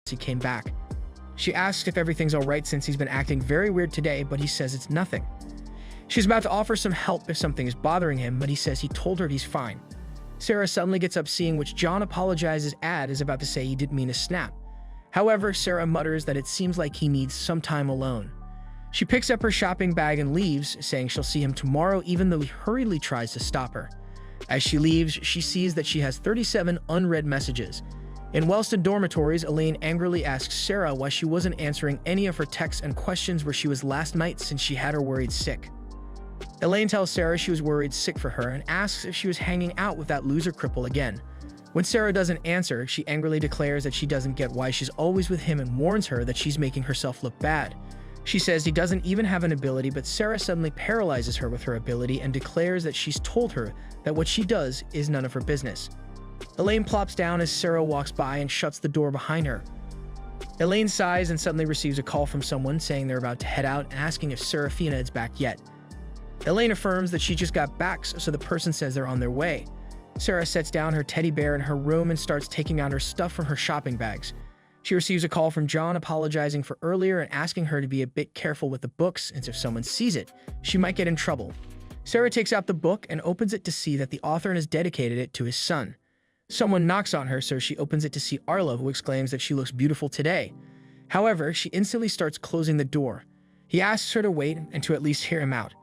he came back. She asks if everything's alright since he's been acting very weird today, but he says it's nothing. She's about to offer some help if something is bothering him, but he says he told her he's fine. Sarah suddenly gets up seeing which John apologizes and is about to say he didn't mean to snap. However, Sarah mutters that it seems like he needs some time alone. She picks up her shopping bag and leaves, saying she'll see him tomorrow even though he hurriedly tries to stop her. As she leaves, she sees that she has 37 unread messages. In Wellston dormitories, Elaine angrily asks Sarah why she wasn't answering any of her texts and questions where she was last night since she had her worried sick. Elaine tells Sarah she was worried sick for her and asks if she was hanging out with that loser cripple again. When Sarah doesn't answer, she angrily declares that she doesn't get why she's always with him and warns her that she's making herself look bad. She says he doesn't even have an ability, but Sarah suddenly paralyzes her with her ability and declares that she's told her that what she does is none of her business. Elaine plops down as Sarah walks by and shuts the door behind her. Elaine sighs and suddenly receives a call from someone saying they're about to head out and asking if Serafina is back yet. Elaine affirms that she just got back, so the person says they're on their way. Sarah sets down her teddy bear in her room and starts taking out her stuff from her shopping bags. She receives a call from John apologizing for earlier and asking her to be a bit careful with the books since if someone sees it, she might get in trouble. Sarah takes out the book and opens it to see that the author has dedicated it to his son. Someone knocks on her, so she opens it to see Arlo, who exclaims that she looks beautiful today. However, she instantly starts closing the door. He asks her to wait and to at least hear him out.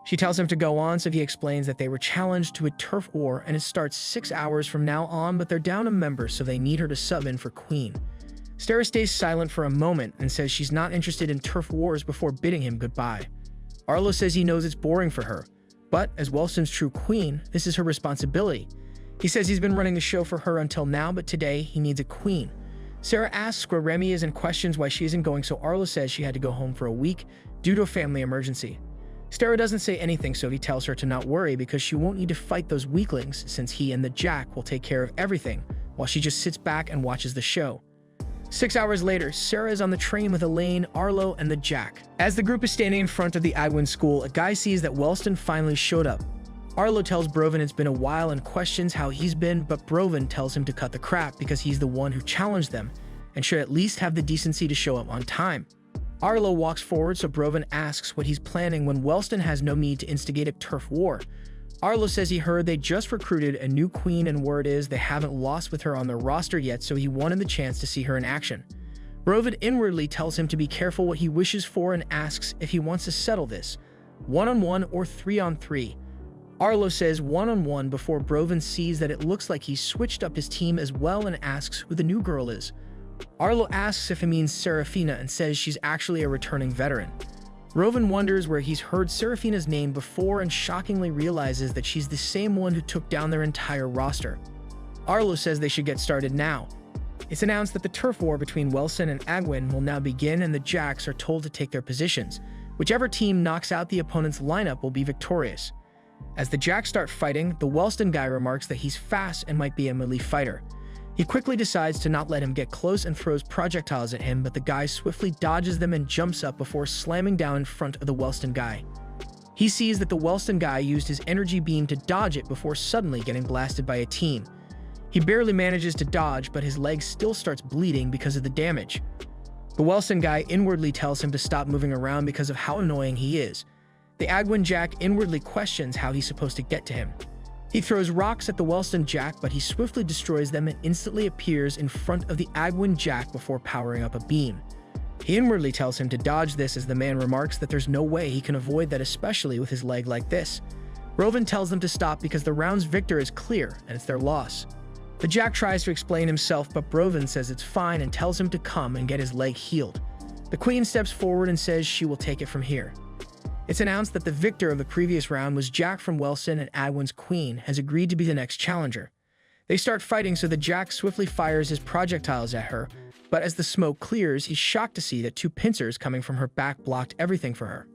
She tells him to go on, so he explains that they were challenged to a turf war and it starts 6 hours from now on, but they're down a member, so they need her to sub in for Queen. Sarah stays silent for a moment and says she's not interested in turf wars before bidding him goodbye. Arlo says he knows it's boring for her, but as Wellston's true queen, this is her responsibility. He says he's been running the show for her until now, but today he needs a queen. Sarah asks where Remy is and questions why she isn't going, so Arlo says she had to go home for a week due to a family emergency. Sarah doesn't say anything, so he tells her to not worry because she won't need to fight those weaklings since he and the Jack will take care of everything while she just sits back and watches the show. 6 hours later, Sarah is on the train with Elaine, Arlo, and the Jack. As the group is standing in front of the Agwin school, a guy sees that Wellston finally showed up. Arlo tells Broven it's been a while and questions how he's been, but Broven tells him to cut the crap because he's the one who challenged them and should at least have the decency to show up on time. Arlo walks forward, so Broven asks what he's planning when Wellston has no need to instigate a turf war. Arlo says he heard they just recruited a new queen and word is they haven't lost with her on their roster yet, so he wanted the chance to see her in action. Broven inwardly tells him to be careful what he wishes for and asks if he wants to settle this, 1-on-1 or 3-on-3. Arlo says 1-on-1 before Broven sees that it looks like he's switched up his team as well and asks who the new girl is. Arlo asks if it means Serafina and says she's actually a returning veteran. Broven wonders where he's heard Serafina's name before and shockingly realizes that she's the same one who took down their entire roster. Arlo says they should get started now. It's announced that the turf war between Wellston and Agwin will now begin and the Jacks are told to take their positions. Whichever team knocks out the opponent's lineup will be victorious. As the Jacks start fighting, the Wellston guy remarks that he's fast and might be a melee fighter. He quickly decides to not let him get close and throws projectiles at him, but the guy swiftly dodges them and jumps up before slamming down in front of the Wellston guy. He sees that the Wellston guy used his energy beam to dodge it before suddenly getting blasted by a team. He barely manages to dodge, but his leg still starts bleeding because of the damage. The Wellston guy inwardly tells him to stop moving around because of how annoying he is. The Agwin Jack inwardly questions how he's supposed to get to him. He throws rocks at the Wellston Jack, but he swiftly destroys them and instantly appears in front of the Agwin Jack before powering up a beam. He inwardly tells him to dodge this as the man remarks that there's no way he can avoid that, especially with his leg like this. Broven tells them to stop because the round's victor is clear and it's their loss. The Jack tries to explain himself, but Broven says it's fine and tells him to come and get his leg healed. The Queen steps forward and says she will take it from here. It's announced that the victor of the previous round was Jack from Wellston and Agwin's Queen has agreed to be the next challenger. They start fighting, so the Jack swiftly fires his projectiles at her, but as the smoke clears, he's shocked to see that 2 pincers coming from her back blocked everything for her.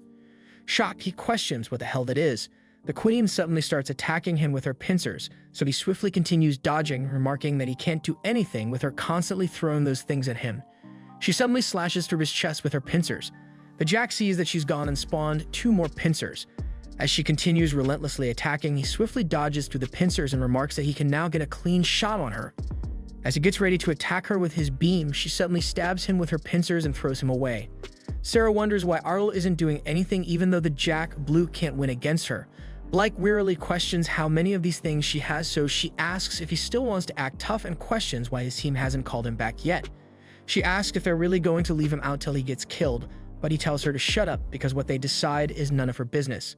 Shocked, he questions what the hell that is. The Queen suddenly starts attacking him with her pincers, so he swiftly continues dodging, remarking that he can't do anything with her constantly throwing those things at him. She suddenly slashes through his chest with her pincers. The Jack sees that she's gone and spawned 2 more pincers. As she continues relentlessly attacking, he swiftly dodges through the pincers and remarks that he can now get a clean shot on her. As he gets ready to attack her with his beam, she suddenly stabs him with her pincers and throws him away. Sarah wonders why Arlo isn't doing anything even though the Jack Blue can't win against her. Blake wearily questions how many of these things she has, so she asks if he still wants to act tough and questions why his team hasn't called him back yet. She asks if they're really going to leave him out till he gets killed, but he tells her to shut up because what they decide is none of her business.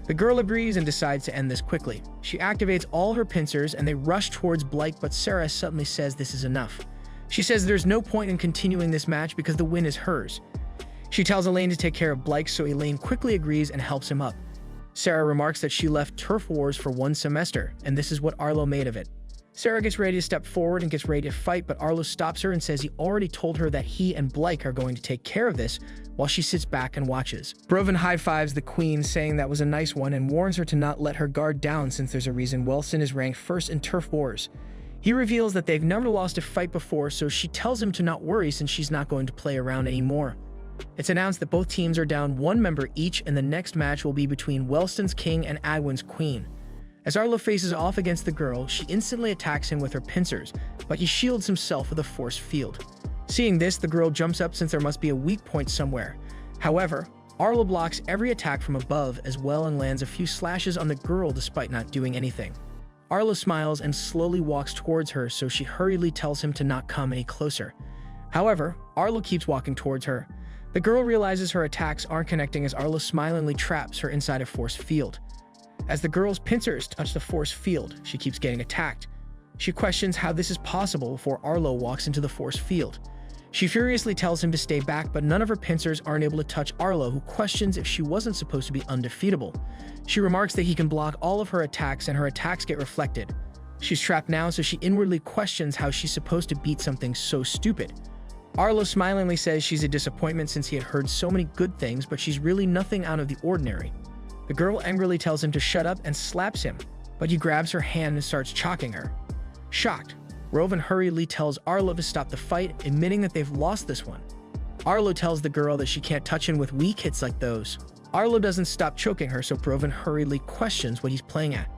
The girl agrees and decides to end this quickly. She activates all her pincers and they rush towards Blake, but Sarah suddenly says this is enough. She says there's no point in continuing this match because the win is hers. She tells Elaine to take care of Blake, so Elaine quickly agrees and helps him up. Sarah remarks that she left Turf Wars for 1 semester, and this is what Arlo made of it. Sarah gets ready to step forward and gets ready to fight, but Arlo stops her and says he already told her that he and Blake are going to take care of this, while she sits back and watches. Broven high-fives the queen, saying that was a nice one, and warns her to not let her guard down since there's a reason Wilson is ranked first in Turf Wars. He reveals that they've never lost a fight before, so she tells him to not worry since she's not going to play around anymore. It's announced that both teams are down 1 member each, and the next match will be between Wellston's king and Agwin's queen. As Arlo faces off against the girl, she instantly attacks him with her pincers, but he shields himself with a force field. Seeing this, the girl jumps up since there must be a weak point somewhere. However, Arlo blocks every attack from above as well and lands a few slashes on the girl despite not doing anything. Arlo smiles and slowly walks towards her, so she hurriedly tells him to not come any closer. However, Arlo keeps walking towards her. The girl realizes her attacks aren't connecting as Arlo smilingly traps her inside a force field. As the girl's pincers touch the force field, she keeps getting attacked. She questions how this is possible before Arlo walks into the force field. She furiously tells him to stay back, but none of her pincers aren't able to touch Arlo, who questions if she wasn't supposed to be undefeatable. She remarks that he can block all of her attacks and her attacks get reflected. She's trapped now, so she inwardly questions how she's supposed to beat something so stupid. Arlo smilingly says she's a disappointment since he had heard so many good things, but she's really nothing out of the ordinary. The girl angrily tells him to shut up and slaps him, but he grabs her hand and starts chalking her. Shocked, Rovan hurriedly tells Arlo to stop the fight, admitting that they've lost this one. Arlo tells the girl that she can't touch him with weak hits like those. Arlo doesn't stop choking her, so Rovan hurriedly questions what he's playing at.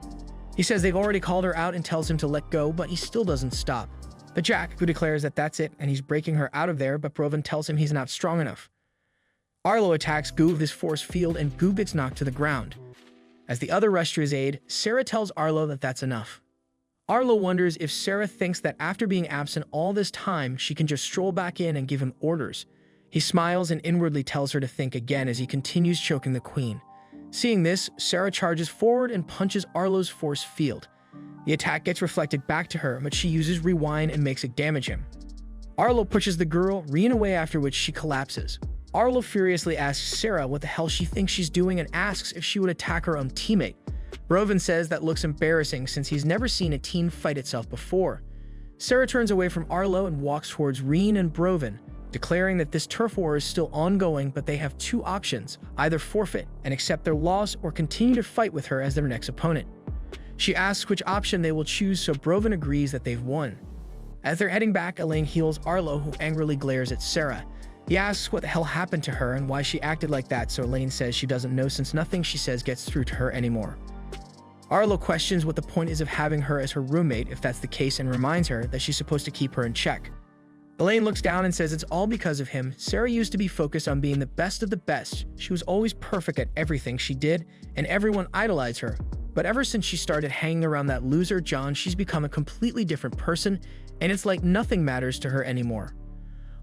He says they've already called her out and tells him to let go, but he still doesn't stop. The Jack, who declares that that's it and he's breaking her out of there, but Rovan tells him he's not strong enough. Arlo attacks Goo with his force field and Goo gets knocked to the ground. As the other rush to his aid, Sarah tells Arlo that that's enough. Arlo wonders if Sarah thinks that after being absent all this time, she can just stroll back in and give him orders. He smiles and inwardly tells her to think again as he continues choking the queen. Seeing this, Sarah charges forward and punches Arlo's force field. The attack gets reflected back to her, but she uses rewind and makes it damage him. Arlo pushes the girl, reeing away, after which she collapses. Arlo furiously asks Sarah what the hell she thinks she's doing and asks if she would attack her own teammate. Broven says that looks embarrassing since he's never seen a team fight itself before. Sarah turns away from Arlo and walks towards Reen and Broven, declaring that this turf war is still ongoing, but they have 2 options, either forfeit and accept their loss or continue to fight with her as their next opponent. She asks which option they will choose, so Broven agrees that they've won. As they're heading back, Elaine heals Arlo, who angrily glares at Sarah. He asks what the hell happened to her and why she acted like that, so Elaine says she doesn't know since nothing she says gets through to her anymore. Arlo questions what the point is of having her as her roommate if that's the case and reminds her that she's supposed to keep her in check. Elaine looks down and says it's all because of him. Sarah used to be focused on being the best of the best. She was always perfect at everything she did, and everyone idolized her. But ever since she started hanging around that loser John, she's become a completely different person, and it's like nothing matters to her anymore.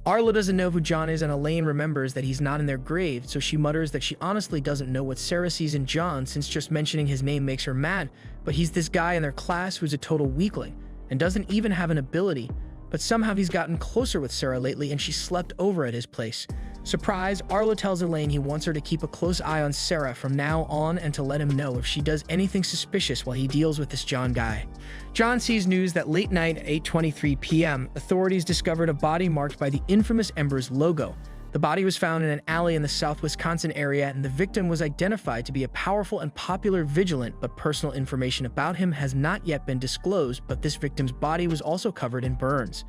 Arlo doesn't know who John is, and Elaine remembers that he's not in their grave, so she mutters that she honestly doesn't know what Sarah sees in John since just mentioning his name makes her mad, but he's this guy in their class who's a total weakling and doesn't even have an ability, but somehow he's gotten closer with Sarah lately and she slept over at his place. Surprised, Arlo tells Elaine he wants her to keep a close eye on Sarah from now on and to let him know if she does anything suspicious while he deals with this John guy. John sees news that late night at 8:23 p.m., authorities discovered a body marked by the infamous Embers logo. The body was found in an alley in the South Wisconsin area, and the victim was identified to be a powerful and popular vigilant, but personal information about him has not yet been disclosed, but this victim's body was also covered in burns.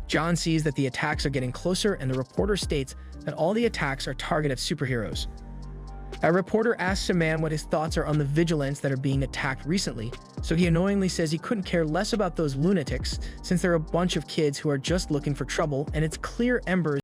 John sees that the attacks are getting closer, and the reporter states that all the attacks are targeted at superheroes. A reporter asks a man what his thoughts are on the vigilantes that are being attacked recently, so he annoyingly says he couldn't care less about those lunatics since they're a bunch of kids who are just looking for trouble and it's clear embers